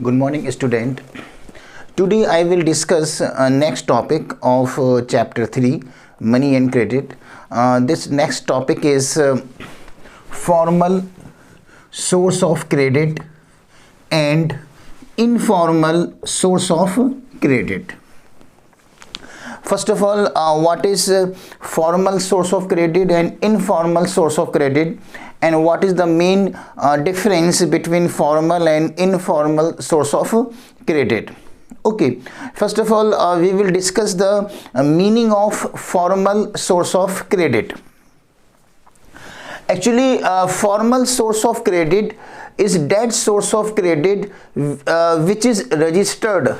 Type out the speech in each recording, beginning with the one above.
Good morning, student. Today I will discuss next topic of chapter 3, money and credit. This next topic is formal source of credit and informal source of credit. First of all, what is formal source of credit and informal source of credit, and what is the main difference between formal and informal source of credit? Okay, first of all, we will discuss the meaning of formal source of credit. Actually, formal source of credit is that source of credit which is registered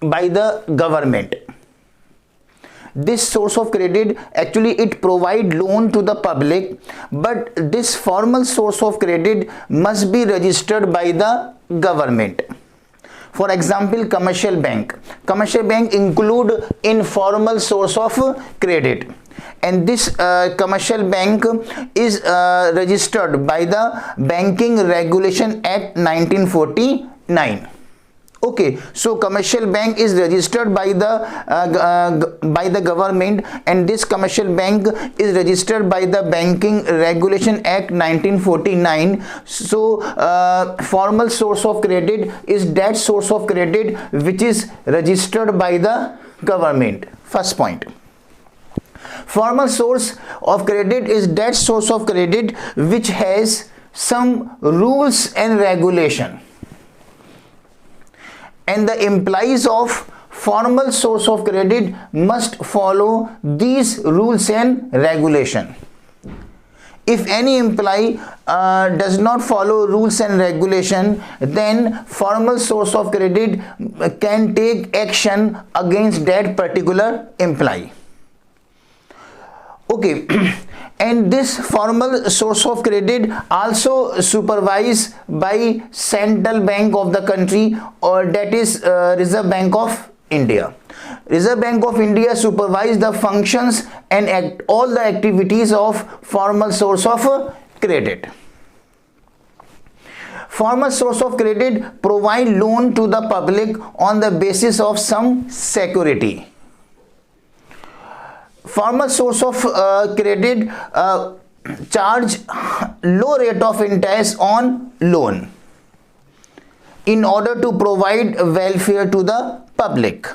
by the government. This source of credit, actually it provide loan to the public, but this formal source of credit must be registered by the government. For example, commercial bank include informal source of credit, and this commercial bank is registered by the Banking Regulation Act 1949. Okay, so commercial bank is registered by the government, and this commercial bank is registered by the Banking Regulation Act 1949. So formal source of credit is that source of credit which is registered by the government. First point. Formal source of credit is that source of credit which has some rules and regulation, and the employees of formal source of credit must follow these rules and regulation. If any employee does not follow rules and regulation, then formal source of credit can take action against that particular employee. Okay, and this formal source of credit also supervised by Central Bank of the country, or that is Reserve Bank of India. Reserve Bank of India supervise the functions and all the activities of formal source of credit. Formal source of credit provide loan to the public on the basis of some security. Formal source of credit charge low rate of interest on loan in order to provide welfare to the public.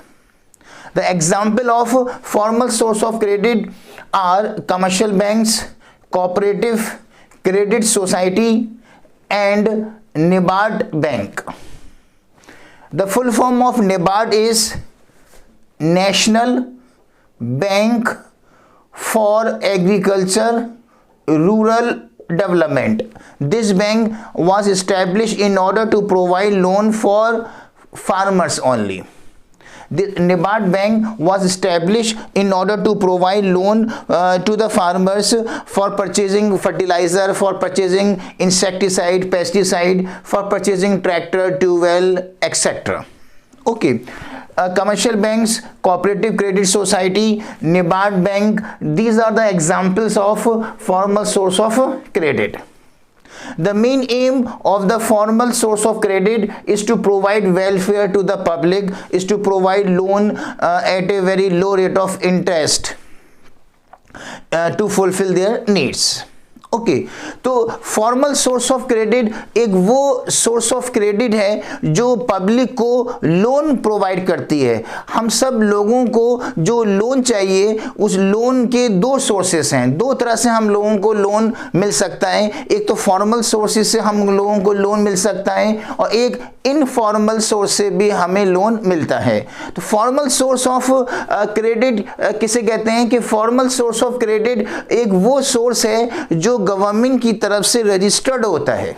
The example of formal source of credit are commercial banks, cooperative credit society, and NABARD bank. The full form of NABARD is National Bank for Agriculture Rural Development. This bank was established in order to provide loan for farmers only. The NABARD bank was established in order to provide loan to the farmers for purchasing fertilizer, for purchasing insecticide, pesticide, for purchasing tractor, tubewell, etc. Okay. Commercial banks, cooperative credit society, NABARD bank, these are the examples of formal source of credit. The main aim of the formal source of credit is to provide welfare to the public, is to provide loan at a very low rate of interest to fulfill their needs. Okay तो formal source of credit एक वो source of credit है जो public को loan provide करती है. हम सब लोगों को जो लोन चाहिए, उस लोन के दो सोर्सेस हैं. दो तरह से हम लोगों को लोन मिल सकता है. एक तो फॉर्मल सोर्सेस से हम लोगों को लोन मिल सकता है, और एक इनफॉर्मल सोर्स से भी हमें लोन मिलता है. तो फॉर्मल सोर्स ऑफ क्रेडिट किसे कहते हैं कि फॉर्मल सोर्स ऑफ क्रेडिट एक वो सोर्स है जो गवर्नमेंट की तरफ से रजिस्टर्ड होता है.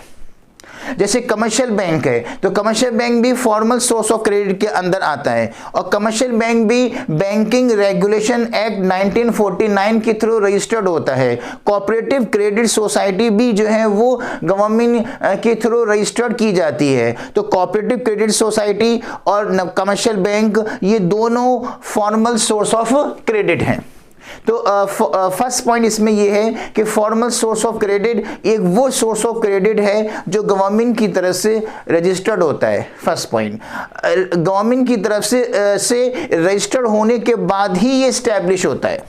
जैसे कमर्शियल बैंक है, तो कमर्शियल बैंक भी फॉर्मल सोर्स ऑफ क्रेडिट के अंदर आता है, और कमर्शियल बैंक भी बैंकिंग रेगुलेशन एक्ट 1949 के थ्रू रजिस्टर्ड होता है. कोऑपरेटिव क्रेडिट सोसाइटी भी जो है वो गवर्नमेंट के थ्रू रजिस्टर्ड की जाती है. तो कोऑपरेटिव क्रेडिट सोसाइटी और कमर्शियल बैंक ये दोनों फॉर्मल सोर्स ऑफ क्रेडिट हैं. तो फर्स्ट पॉइंट इसमें ये है कि फॉर्मल सोर्स ऑफ क्रेडिट एक वो सोर्स ऑफ क्रेडिट है जो गवर्नमेंट की तरफ से रजिस्टर्ड होता है। फर्स्ट पॉइंट, गवर्नमेंट की तरफ से रजिस्टर्ड होने के बाद ही ये इस्टेब्लिश होता है।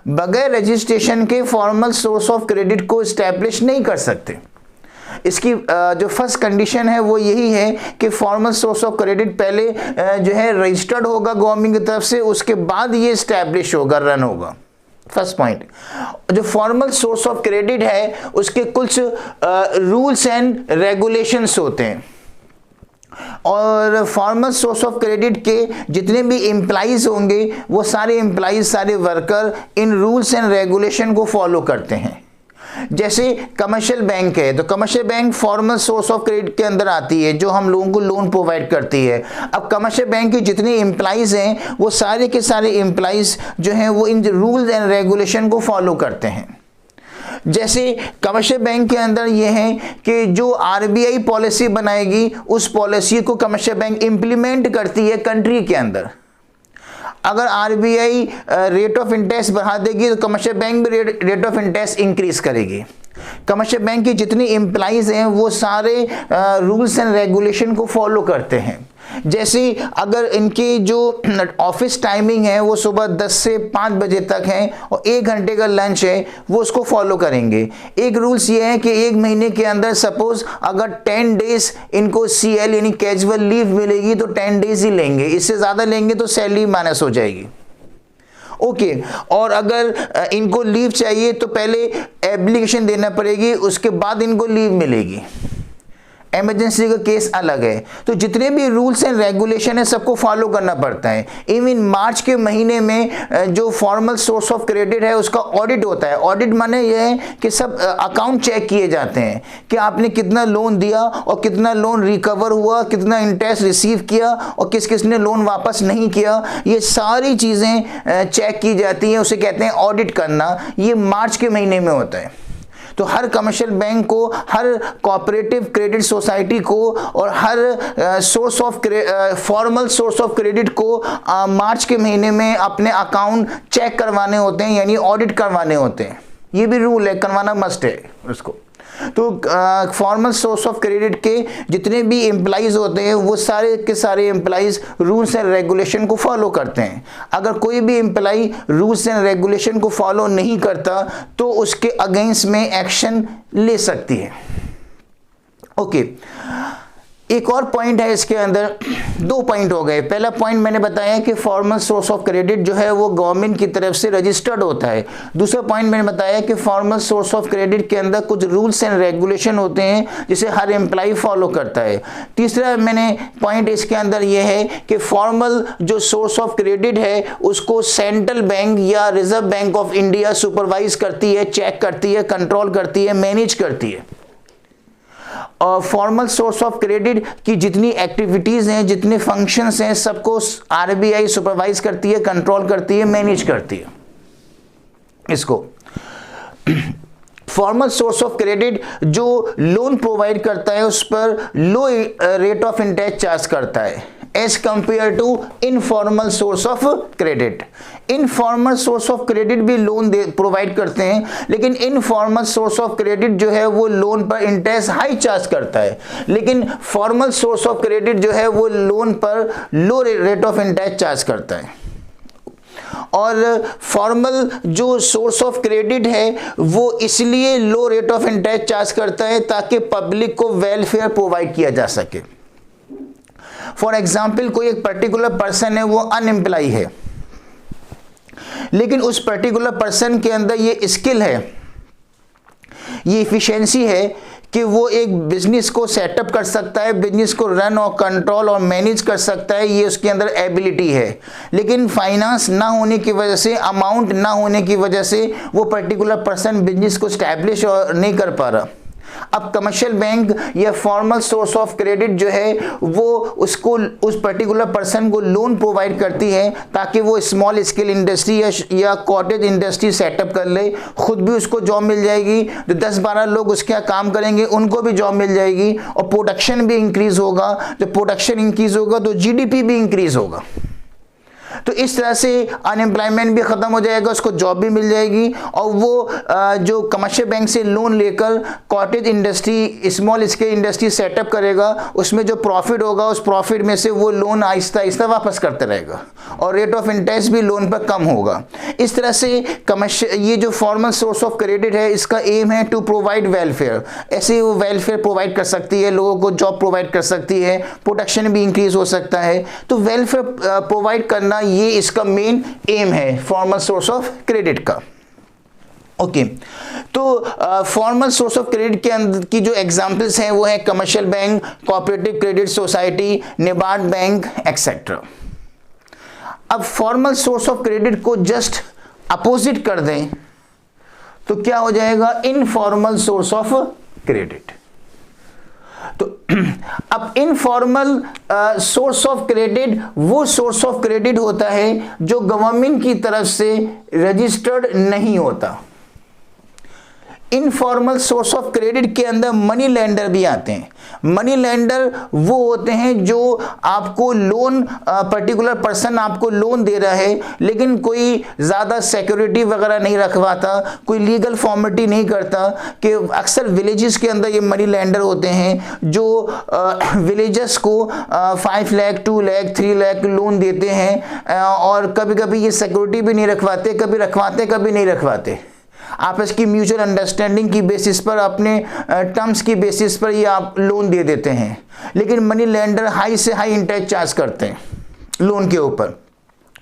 बगैर रजिस्ट्रेशन के फॉर्मल सोर्स ऑफ क्रेडिट को इस्टेब्लिश नहीं कर सकते। इसकी जो फर्स्ट कंडीशन है वो यही है कि फॉर्मल सोर्स ऑफ क्रेडिट पहले जो है रजिस्टर्ड होगा गवर्नमेंट की तरफ से, उसके बाद ये इस्टेब्लिश होगा, रन होगा। फर्स्ट पॉइंट, जो फॉर्मल सोर्स ऑफ क्रेडिट है उसके कुछ रूल्स एंड रेगुलेशंस होते हैं, और फॉर्मल सोर्स ऑफ क्रेडिट के जितने भी एम्प्लॉइज होंगे वो सारे एम्प्लॉइज, सारे worker in rules and regulation को फॉलो करते हैं। जैसे कमर्शियल बैंक है तो commercial bank formal source of credit के अंदर आती है, जो हम लोगों को लोन प्रोवाइड करती है। अब कमर्शियल बैंक के जितने एम्प्लॉइज हैं वो सारे के सारे एम्प्लॉइज जो हैं वो इन रूल्स एंड रेगुलेशन को फॉलो करते हैं। जैसे कमर्शियल बैंक के अंदर ये है कि जो आरबीआई पॉलिसी बनाएगी उस पॉलिसी को कमर्शियल बैंक इंप्लीमेंट करती है कंट्री के अंदर। अगर आरबीआई रेट ऑफ इंटरेस्ट बढ़ा देगी तो कमर्शियल बैंक भी रेट ऑफ इंटरेस्ट इंक्रीज करेगी। कमर्शियल बैंक के जितने एम्प्लॉइज हैं वो सारे रूल्स एंड रेगुलेशन को फॉलो करते हैं। जैसे अगर इनकी जो ऑफिस टाइमिंग है वो सुबह 10 से 5 बजे तक है और 1 घंटे का लंच है, वो उसको फॉलो करेंगे। एक रूल्स ये है कि 1 महीने के अंदर सपोज अगर 10 डेज इनको CL यानी कैजुअल लीव मिलेगी तो 10 डेज ही लेंगे, इससे ज़्यादा लेंगे तो सैलरी माइनस हो जाएगी। ओके, और अगर इनको लीव चाहिए तो पहले एप्लीकेशन देना पड़ेगी, उसके बाद इनको लीव मिलेगी। इमरजेंसी का केस अलग है। तो जितने भी रूल्स एंड रेगुलेशन है सबको फॉलो करना पड़ता है। इवन मार्च के महीने में जो फॉर्मल सोर्स ऑफ क्रेडिट है उसका ऑडिट होता है। ऑडिट माने यह है कि सब अकाउंट चेक किए जाते हैं कि आपने कितना लोन दिया और कितना लोन रिकवर हुआ, कितना इंटरेस्ट रिसीव किया और किस किस ने लोन वापस नहीं किया। ये सारी चीज़ें चेक की जाती हैं, उसे कहते हैं ऑडिट करना। ये मार्च के महीने में होता है। तो हर कमर्शियल बैंक को, हर कोऑपरेटिव क्रेडिट सोसाइटी को और हर source of formal source of credit को मार्च के महीने में अपने अकाउंट चेक करवाने होते हैं, यानी ऑडिट करवाने होते हैं। ये भी रूल है, करवाना मस्ट है उसको। तो फॉर्मल सोर्स ऑफ क्रेडिट के जितने भी एम्प्लॉइज होते हैं वो सारे के सारे एम्प्लॉइज रूल्स एंड रेगुलेशन को फॉलो करते हैं। अगर कोई भी एम्प्लॉय रूल्स एंड रेगुलेशन को फॉलो नहीं करता तो उसके अगेंस्ट में एक्शन ले सकती है। ओके, एक और पॉइंट है इसके अंदर, 2 पॉइंट हो गए। पहला पॉइंट मैंने बताया कि फॉर्मल सोर्स ऑफ क्रेडिट जो है वो गवर्नमेंट की तरफ से रजिस्टर्ड होता है। दूसरा पॉइंट मैंने बताया कि फॉर्मल सोर्स ऑफ क्रेडिट के अंदर कुछ रूल्स एंड रेगुलेशन होते हैं जिसे हर एम्प्लॉय फॉलो करता है। तीसरा मैंने पॉइंट इसके अंदर ये है कि फॉर्मल जो सोर्स ऑफ क्रेडिट है उसको सेंट्रल बैंक या reserve bank of India supervise करती है, चेक करती है, कंट्रोल करती है, मैनेज करती है। और फॉर्मल सोर्स ऑफ क्रेडिट की जितनी एक्टिविटीज हैं, जितने फंक्शंस हैं, सबको आरबीआई सुपरवाइज करती है, कंट्रोल करती है, मैनेज करती है। इसको फॉर्मल सोर्स ऑफ क्रेडिट जो लोन प्रोवाइड करता है उस पर low rate of interest charge करता है as compare to informal source of credit. Informal source of credit भी लोन प्रोवाइड करते हैं, लेकिन इनफॉर्मल सोर्स ऑफ क्रेडिट जो है वो लोन पर इंटरेस्ट हाई चार्ज करता है, लेकिन फॉर्मल सोर्स ऑफ क्रेडिट जो है वो लोन पर low rate of interest charge करता है। और फॉर्मल जो सोर्स ऑफ क्रेडिट है वो इसलिए लो रेट ऑफ इंटरेस्ट चार्ज करता है ताकि पब्लिक को वेलफेयर प्रोवाइड किया जा सके। फॉर एग्जाम्पल, कोई एक पर्टिकुलर पर्सन है, वो अनएम्प्लॉय है, लेकिन उस पर्टिकुलर पर्सन के अंदर ये स्किल है, ये इफिशिएंसी है कि वो एक बिजनेस को सेटअप कर सकता है, बिजनेस को रन और कंट्रोल और मैनेज कर सकता है, ये उसके अंदर एबिलिटी है। लेकिन फाइनेंस ना होने की वजह से, अमाउंट ना होने की वजह से वो पर्टिकुलर पर्सन बिजनेस को स्टैब्लिश नहीं कर पा रहा। अब कमर्शियल बैंक या फॉर्मल सोर्स ऑफ क्रेडिट जो है वो उसको, उस पर्टिकुलर पर्सन को लोन प्रोवाइड करती है ताकि वो स्मॉल स्केल इंडस्ट्री या कॉटेज इंडस्ट्री सेटअप कर ले। खुद भी उसको जॉब मिल जाएगी, जो 10-12 लोग उसके यहाँ काम करेंगे उनको भी जॉब मिल जाएगी और प्रोडक्शन भी इंक्रीज होगा। जब प्रोडक्शन इंक्रीज होगा तो GDP भी इंक्रीज होगा। तो इस तरह से अनएम्प्लॉयमेंट भी ख़त्म हो जाएगा, उसको जॉब भी मिल जाएगी, और वो जो कमर्शियल बैंक से लोन लेकर cottage industry, small scale industry setup करेगा, उसमें जो प्रॉफिट होगा उस प्रॉफिट में से वो लोन आहिस्ता आहिस्ता वापस करते रहेगा और रेट ऑफ इंटरेस्ट भी लोन पर कम होगा। इस तरह से कमर्शियल, ये जो फॉर्मल सोर्स ऑफ क्रेडिट है, इसका एम है टू प्रोवाइड वेलफेयर। ऐसे वो वेलफेयर प्रोवाइड कर सकती है, लोगों को जॉब प्रोवाइड कर सकती है, प्रोटेक्शन भी इंक्रीज हो सकता है। तो वेलफेयर प्रोवाइड करना ये इसका मेन एम है फॉर्मल सोर्स ऑफ क्रेडिट का। ओके, तो फॉर्मल सोर्स ऑफ क्रेडिट के अंदर की जो एग्जांपल्स हैं वो है commercial bank, cooperative credit society, NABARD bank etcetera. अब फॉर्मल सोर्स ऑफ क्रेडिट को जस्ट अपोजिट कर दें तो क्या हो जाएगा, इनफॉर्मल सोर्स ऑफ क्रेडिट। तो अब इनफॉर्मल सोर्स ऑफ क्रेडिट वो सोर्स ऑफ क्रेडिट होता है जो गवर्नमेंट की तरफ से रजिस्टर्ड नहीं होता। इनफॉर्मल सोर्स ऑफ क्रेडिट के अंदर मनी लेंडर भी आते हैं। मनी लेंडर वो होते हैं जो आपको लोन, पर्टिकुलर पर्सन आपको लोन दे रहा है लेकिन कोई ज़्यादा सिक्योरिटी वगैरह नहीं रखवाता, कोई लीगल फॉर्मेलिटी नहीं करता। कि अक्सर विलेजेस के अंदर ये मनी लेंडर होते हैं जो विलेजर्स को 5 लाख, 2 लाख, 3 लाख लोन देते हैं, और कभी कभी ये सिक्योरिटी भी नहीं रखवाते, कभी रखवाते कभी नहीं रखवाते। आपस की म्यूचुअल अंडरस्टैंडिंग की बेसिस पर, अपने टर्म्स की बेसिस पर ये आप लोन दे देते हैं, लेकिन मनी लेंडर हाई से हाई इंटरेस्ट चार्ज करते हैं लोन के ऊपर।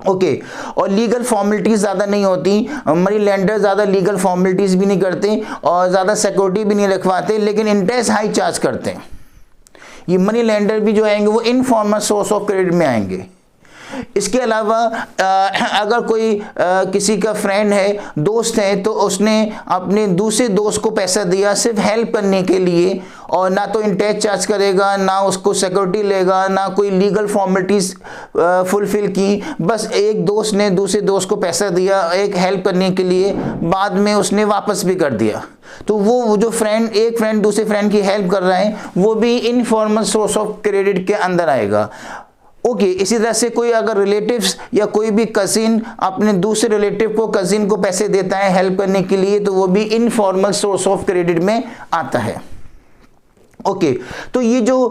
ओके, और लीगल फॉर्मेलिटीज़ ज़्यादा नहीं होती, मनी लेंडर ज़्यादा लीगल फॉर्मेलिटीज़ भी नहीं करते और ज़्यादा सिक्योरिटी भी नहीं रखवाते, लेकिन इंटरेस्ट हाई चार्ज करते हैं। ये मनी लेंडर भी जो आएंगे वो इनफॉर्मल सोर्स ऑफ क्रेडिट में आएंगे। इसके अलावा अगर कोई किसी का फ्रेंड है, दोस्त है, तो उसने अपने दूसरे दोस्त को पैसा दिया सिर्फ हेल्प करने के लिए, और ना तो इंटरेस्ट चार्ज करेगा, ना उसको सिक्योरिटी लेगा, ना कोई लीगल फॉर्मेलिटीज़ फुलफिल की, बस एक दोस्त ने दूसरे दोस्त को पैसा दिया एक हेल्प करने के लिए, बाद में उसने वापस भी कर दिया, तो वो जो फ्रेंड, एक फ्रेंड दूसरे फ्रेंड की हेल्प कर रहा है, वो भी इनफॉर्मल सोर्स ऑफ क्रेडिट के अंदर आएगा। ओके, इसी तरह से कोई अगर रिलेटिव्स या कोई भी कजिन अपने दूसरे रिलेटिव को, कजिन को पैसे देता है हेल्प करने के लिए, तो वो भी इनफॉर्मल सोर्स ऑफ क्रेडिट में आता है। ओके, तो ये जो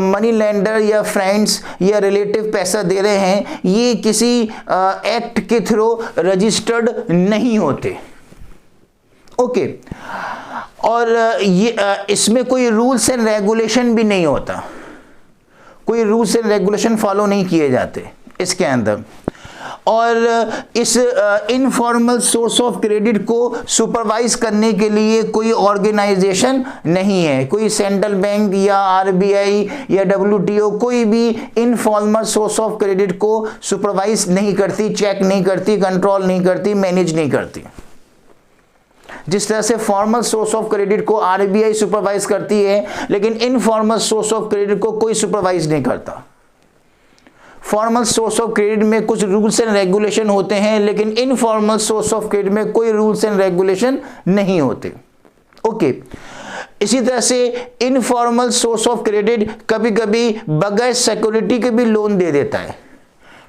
मनी लेंडर या फ्रेंड्स या रिलेटिव पैसा दे रहे हैं, ये किसी एक्ट के थ्रू रजिस्टर्ड नहीं होते। ओके, और ये इसमें कोई रूल्स एंड रेगुलेशन भी नहीं होता, कोई रूल्स एंड रेगुलेशन फॉलो नहीं किए जाते इसके अंदर। और इस इनफॉर्मल सोर्स ऑफ क्रेडिट को सुपरवाइज करने के लिए कोई ऑर्गेनाइजेशन नहीं है, कोई सेंट्रल बैंक या आरबीआई या डब्ल्यूटीओ कोई भी इनफॉर्मल सोर्स ऑफ क्रेडिट को सुपरवाइज नहीं करती, चेक नहीं करती, कंट्रोल नहीं करती, मैनेज नहीं करती। जिस तरह से फॉर्मल सोर्स ऑफ क्रेडिट को आरबीआई सुपरवाइज करती है, लेकिन इनफॉर्मल सोर्स ऑफ क्रेडिट को कोई सुपरवाइज नहीं करता। फॉर्मल सोर्स ऑफ क्रेडिट में कुछ रूल्स एंड रेगुलेशन होते हैं, लेकिन इनफॉर्मल सोर्स ऑफ क्रेडिट में कोई रूल्स एंड रेगुलेशन नहीं होते। ओके, इसी तरह से इनफॉर्मल सोर्स ऑफ क्रेडिट कभी कभी बगैर सिक्योरिटी के भी लोन दे देता है।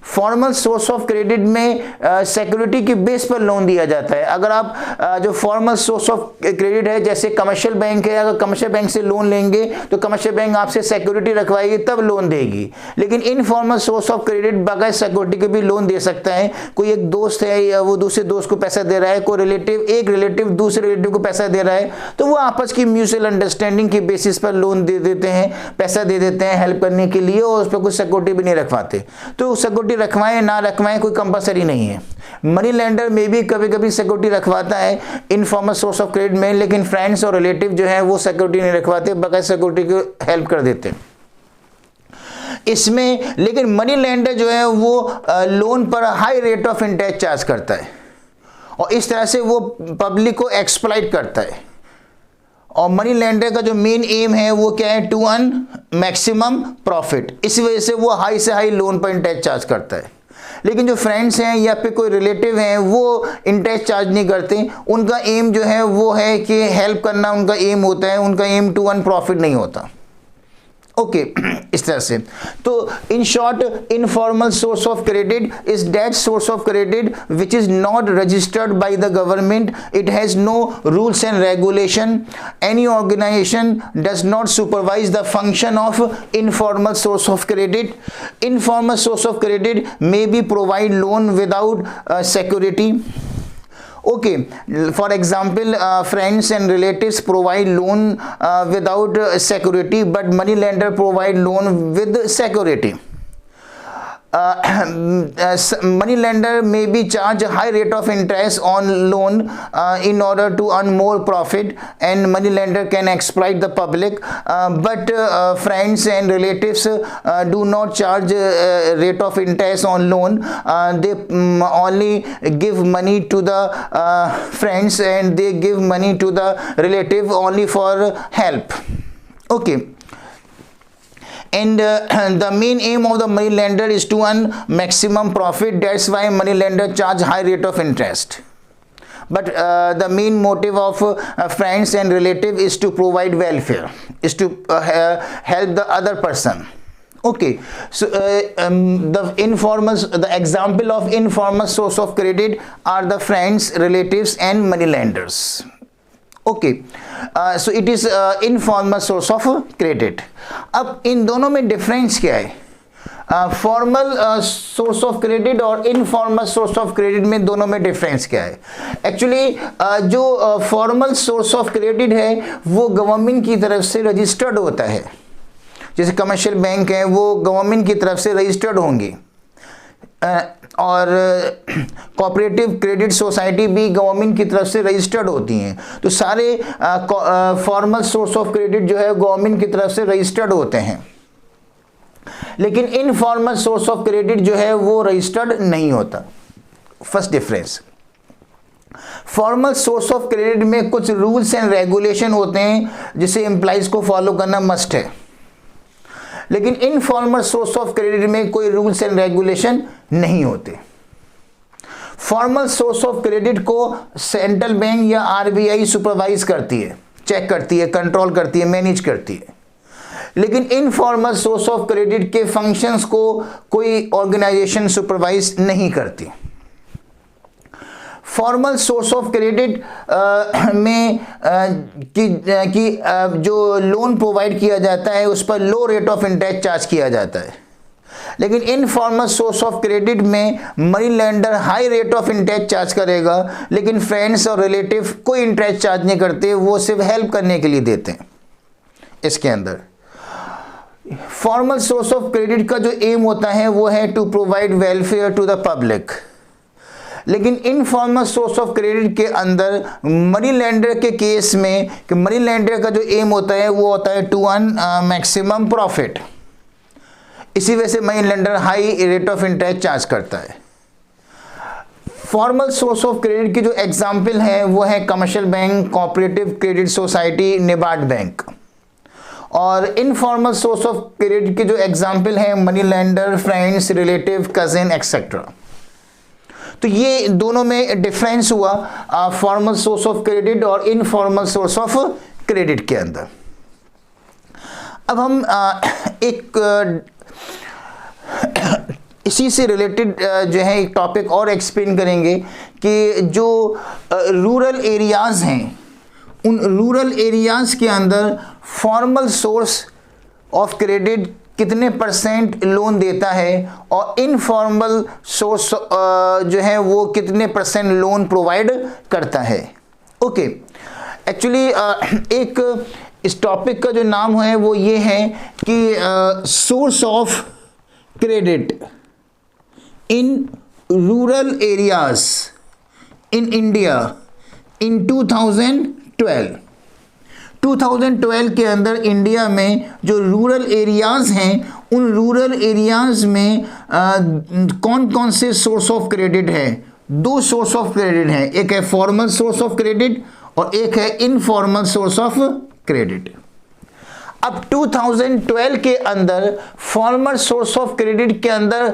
फॉर्मल सोर्स ऑफ क्रेडिट में सिक्योरिटी के बेस पर लोन दिया जाता है। अगर आप जो फॉर्मल सोर्स ऑफ क्रेडिट है, जैसे कमर्शियल बैंक है, अगर कमर्शियल बैंक से लोन लेंगे तो कमर्शियल बैंक आपसे सिक्योरिटी रखवाएगी तब लोन देगी, लेकिन इनफॉर्मल सोर्स ऑफ क्रेडिट बगैर सिक्योरिटी के भी लोन दे सकता है। कोई एक दोस्त है या वो दूसरे दोस्त को पैसा दे रहा है, कोई रिलेटिव, एक रिलेटिव दूसरे रिलेटिव को पैसा दे रहा है, तो वो आपस की म्यूचुअल अंडरस्टैंडिंग के बेसिस पर लोन दे देते हैं, पैसा दे देते हैं हेल्प करने के लिए, और उस पर कोई सिक्योरिटी भी नहीं रखवाते। तो सिक्योरिटी रखवाएं ना रखवाएं कोई कंपलसरी नहीं है। मनी लेंडर में भी कभी कभी सिक्योरिटी रखवाता है इनफॉर्मल सोर्स ऑफ क्रेडिट में, लेकिन फ्रेंड्स और रिलेटिव जो है वो सिक्योरिटी नहीं रखवाते, बगैर सिक्योरिटी को हेल्प कर देते हैं इसमें। लेकिन मनी लेंडर जो है वो लोन पर high rate of interest charge करता है, और इस तरह से वो पब्लिक को एक्सप्लॉइट करता है। और मनी लेंडर का जो मेन एम है वो क्या है, टू अर्न मैक्सिमम प्रॉफिट। इस वजह से वो हाई से हाई लोन पर इंटरेस्ट चार्ज करता है। लेकिन जो फ्रेंड्स हैं या फिर कोई रिलेटिव हैं वो इंटरेस्ट चार्ज नहीं करते, उनका एम जो है वो है कि हेल्प करना उनका एम होता है, उनका एम टू अर्न प्रॉफिट नहीं होता। ओके इस तरह से। तो in short informal source of credit is that source of credit which is not registered by the government, it has no rules and regulation, any organisation does not supervise the function of informal source of credit. Informal source of credit may be provide loan without security. Okay, for example, friends and relatives provide loan without security, but money lender provide loan with security. Money lender may be charge a high rate of interest on loan in order to earn more profit, and money lender can exploit the public, but friends and relatives do not charge rate of interest on loan. They only give money to the friends, and they give money to the relative only for help. Okay. And the main aim of the money lender is to earn maximum profit. That's why money lender charge high rate of interest. But the main motive of friends and relative is to provide welfare, is to help the other person. Okay, so the example of informal source of credit are the friends, relatives and money lenders. Okay, so it is informal source of credit. अब इन दोनों में difference क्या है? Formal source of credit और informal source of credit में दोनों में difference क्या है? एक्चुअली जो फॉर्मल सोर्स ऑफ क्रेडिट है वो गवर्नमेंट की तरफ से रजिस्टर्ड होता है, जैसे कमर्शियल बैंक है वो गवर्नमेंट की तरफ से रजिस्टर्ड होंगे, और कोऑपरेटिव क्रेडिट सोसाइटी भी गवर्नमेंट की तरफ से रजिस्टर्ड होती हैं। तो सारे फॉर्मल सोर्स ऑफ क्रेडिट जो है गवर्नमेंट की तरफ से रजिस्टर्ड होते हैं, लेकिन इनफॉर्मल सोर्स ऑफ क्रेडिट जो है वो रजिस्टर्ड नहीं होता। First difference, formal source of credit में कुछ रूल्स एंड रेगुलेशन होते हैं जिसे एम्प्लॉइज को फॉलो करना मस्ट है, लेकिन इनफॉर्मल सोर्स ऑफ क्रेडिट में कोई रूल्स एंड रेगुलेशन नहीं होते। फॉर्मल सोर्स ऑफ क्रेडिट को सेंट्रल बैंक या आरबीआई सुपरवाइज करती है, चेक करती है, कंट्रोल करती है, मैनेज करती है, लेकिन इनफॉर्मल सोर्स ऑफ क्रेडिट के फंक्शंस को कोई ऑर्गेनाइजेशन सुपरवाइज नहीं करती। फॉर्मल सोर्स ऑफ क्रेडिट में जो लोन प्रोवाइड किया जाता है उस पर low rate of interest charge किया जाता है, लेकिन इनफॉर्मल सोर्स ऑफ क्रेडिट में money lender high rate of interest charge करेगा, लेकिन फ्रेंड्स और रिलेटिव कोई इंटरेस्ट चार्ज नहीं करते, वो सिर्फ हेल्प करने के लिए देते हैं। इसके अंदर फॉर्मल सोर्स ऑफ क्रेडिट का जो एम होता है वो है to provide welfare to the public, लेकिन इनफॉर्मल सोर्स ऑफ क्रेडिट के अंदर मनी लेंडर के केस में कि मनी लेंडर का जो एम होता है वो होता है टू अर्न मैक्सिमम प्रॉफिट, इसी वजह से money lender high rate of interest charge करता है। फॉर्मल सोर्स ऑफ क्रेडिट की जो एग्जाम्पल है वो है commercial bank, cooperative credit society, NABARD bank. और इनफॉर्मल सोर्स ऑफ क्रेडिट की जो एग्जाम्पल है money lender, friends, relative, cousin etcetera. तो ये दोनों में डिफरेंस हुआ फॉर्मल सोर्स ऑफ क्रेडिट और इनफॉर्मल सोर्स ऑफ क्रेडिट के अंदर। अब हम एक इसी से रिलेटेड जो है एक टॉपिक और एक्सप्लेन करेंगे कि जो रूरल एरियाज़ हैं उन रूरल एरियाज़ के अंदर फॉर्मल सोर्स ऑफ क्रेडिट कितने परसेंट लोन देता है और इनफॉर्मल सोर्स जो है वो कितने परसेंट लोन प्रोवाइड करता है। ओके, एक्चुअली एक इस टॉपिक का जो नाम है वो ये है कि source of credit in rural areas in India in 2012 के अंदर इंडिया में जो रूरल एरियाज़ हैं उन रूरल एरियाज़ में कौन कौन से सोर्स ऑफ क्रेडिट है? दो सोर्स ऑफ क्रेडिट हैं, एक है फॉर्मल सोर्स ऑफ क्रेडिट और एक है इनफॉर्मल सोर्स ऑफ क्रेडिट। अब 2012 के अंदर फॉर्मल सोर्स ऑफ क्रेडिट के अंदर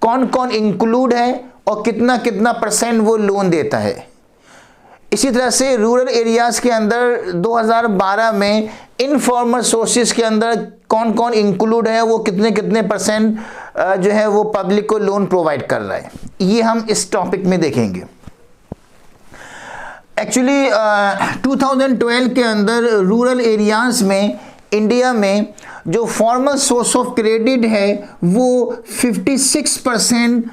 कौन कौन इंक्लूड है और कितना कितना परसेंट वो लोन देता है। इसी तरह से रूरल एरियाज़ के अंदर 2012 में इनफॉर्मल सोर्सेज के अंदर कौन कौन इंक्लूड है, वो कितने कितने परसेंट जो है वो पब्लिक को लोन प्रोवाइड कर रहा है, ये हम इस टॉपिक में देखेंगे। एक्चुअली 2012 के अंदर रूरल एरियाज में इंडिया में जो फॉर्मल सोर्स ऑफ क्रेडिट है वो 56%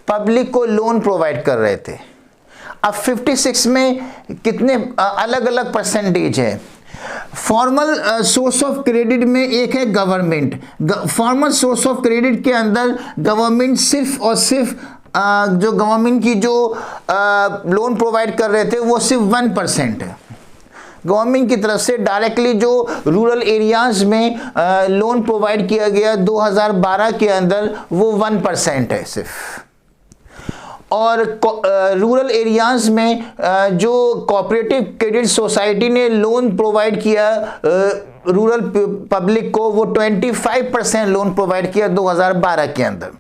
पब्लिक को लोन प्रोवाइड कर रहे थे। अब 56 में कितने अलग अलग परसेंटेज है। फॉर्मल सोर्स ऑफ क्रेडिट में एक है government. Formal source of credit के अंदर गवर्नमेंट सिर्फ और सिर्फ जो गवर्नमेंट की जो लोन प्रोवाइड कर रहे थे वो सिर्फ 1% है। गवर्नमेंट की तरफ से डायरेक्टली जो रूरल एरियाज में लोन प्रोवाइड किया गया 2012 के अंदर वो 1% है सिर्फ। और रूरल एरियाज में जो कोऑपरेटिव क्रेडिट सोसाइटी ने लोन प्रोवाइड किया रूरल पब्लिक को, वो 25% लोन प्रोवाइड किया 2012 के अंदर।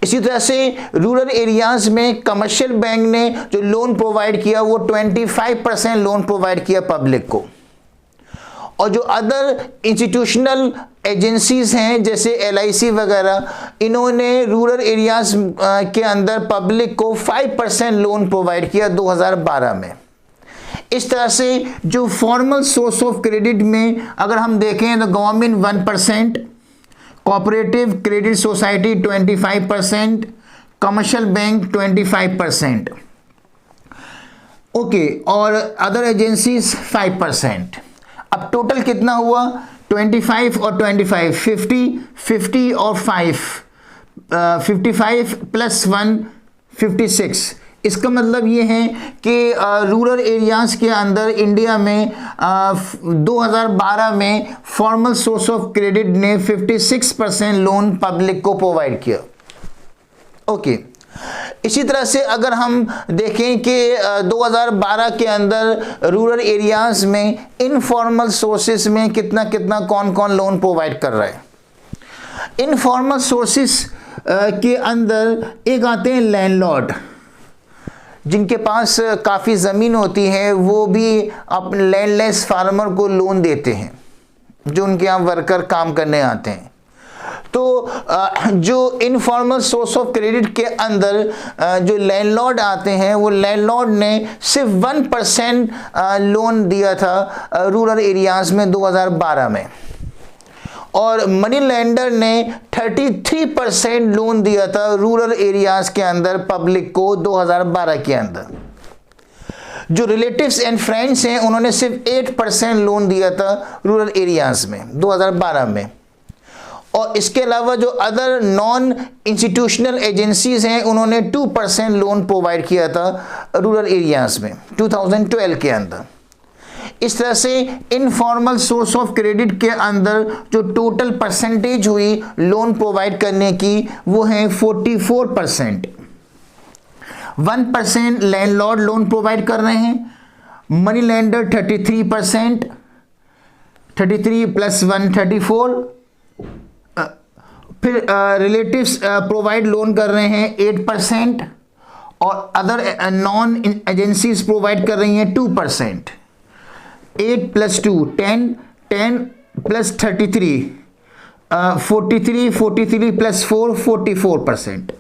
इसी तरह से रूरल एरियाज में कमर्शियल बैंक ने जो लोन प्रोवाइड किया वो 25% लोन प्रोवाइड किया पब्लिक को। और जो अदर इंस्टीट्यूशनल एजेंसीज हैं जैसे LIC वगैरह, इन्होंने रूरल एरियाज के अंदर पब्लिक को 5% लोन प्रोवाइड किया 2012 में। इस तरह से जो फॉर्मल सोर्स ऑफ क्रेडिट में अगर हम देखें तो government 1%, cooperative credit society 25%, commercial bank 25%, okay, और अदर एजेंसीज 5%। अब टोटल कितना हुआ? 25 और 25, 50 और 5, 55 प्लस 1, 56। इसका मतलब ये है कि रूरल एरियाज के अंदर इंडिया में 2012 में फॉर्मल सोर्स ऑफ क्रेडिट ने 56% लोन पब्लिक को प्रोवाइड किया। ओके, इसी तरह से अगर हम देखें कि 2012 के अंदर रूरल एरियाज में इनफॉर्मल सोर्सेस में कितना कितना कौन कौन लोन प्रोवाइड कर रहा है। इनफॉर्मल सोर्सेस के अंदर एक आते हैं लैंडलॉर्ड, जिनके पास काफ़ी ज़मीन होती है, वो भी अपने लैंडलेस फार्मर को लोन देते हैं जो उनके यहाँ वर्कर काम करने आते हैं। तो जो इनफॉर्मल सोर्स ऑफ क्रेडिट के अंदर जो लैंडलॉर्ड आते हैं, वो लैंडलॉर्ड ने सिर्फ 1% लोन दिया था रूरल एरियाज में 2012 में, और मनी लेंडर ने 33% लोन दिया था रूरल एरियाज के अंदर पब्लिक को 2012 के अंदर। जो रिलेटिव्स एंड फ्रेंड्स हैं उन्होंने सिर्फ 8% लोन दिया था रूरल एरियाज में 2012 में। और इसके अलावा जो अदर नॉन इंस्टीट्यूशनल एजेंसीज हैं उन्होंने 2% लोन प्रोवाइड किया था रूरल एरियाज में 2012 के अंदर। इस तरह से इनफॉर्मल सोर्स ऑफ क्रेडिट के अंदर जो टोटल परसेंटेज हुई लोन प्रोवाइड करने की वो है 44%। 1% लैंडलॉर्ड लोन प्रोवाइड कर रहे हैं, मनी लेंडर 33%, 33 प्लस 1 34, फिर रिलेटिव्स प्रोवाइड लोन कर रहे हैं 8%, और अदर नॉन एजेंसीज प्रोवाइड कर रही हैं 2%। 8 plus 2 10, 10 plus 33 43, 43 plus 4 44%।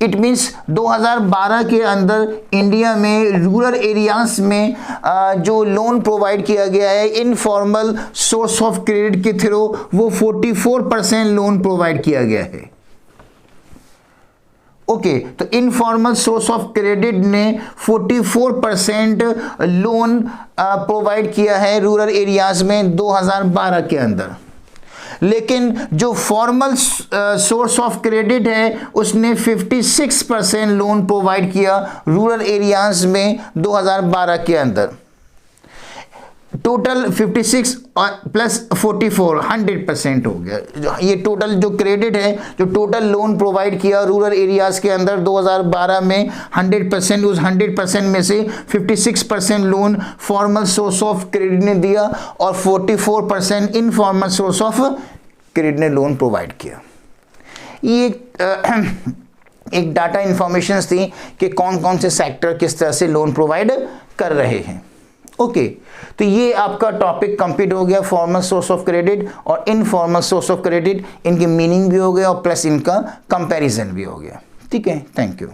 It means 2012 के अंदर इंडिया में रूरल एरियाज में जो लोन प्रोवाइड किया गया है इनफॉर्मल सोर्स ऑफ क्रेडिट के थ्रू, वो 44% लोन प्रोवाइड किया गया है। ओके, तो इनफॉर्मल सोर्स ऑफ क्रेडिट ने 44% लोन प्रोवाइड किया है रूरल एरियाज में 2012 के अंदर। लेकिन जो फॉर्मल सोर्स ऑफ क्रेडिट है उसने 56% लोन प्रोवाइड किया रूरल एरियाज में 2012 के अंदर। टोटल 56 प्लस 44 100% हो गया। ये टोटल जो क्रेडिट है, जो टोटल लोन प्रोवाइड किया रूरल एरियाज के अंदर 2012 में 100%, उस 100% में से 56% loan formal source of credit ने दिया और 44% इनफॉर्मल सोर्स ऑफ क्रेडिट ने लोन प्रोवाइड किया। ये एक डाटा इंफॉर्मेशन थी कि कौन कौन से सेक्टर किस तरह से लोन प्रोवाइड कर रहे हैं। ओके तो ये आपका टॉपिक कंप्लीट हो गया, फॉर्मल सोर्स ऑफ क्रेडिट और इनफॉर्मल सोर्स ऑफ क्रेडिट, इनकी मीनिंग भी हो गया और प्लस इनका कंपैरिजन भी हो गया। ठीक है, थैंक यू।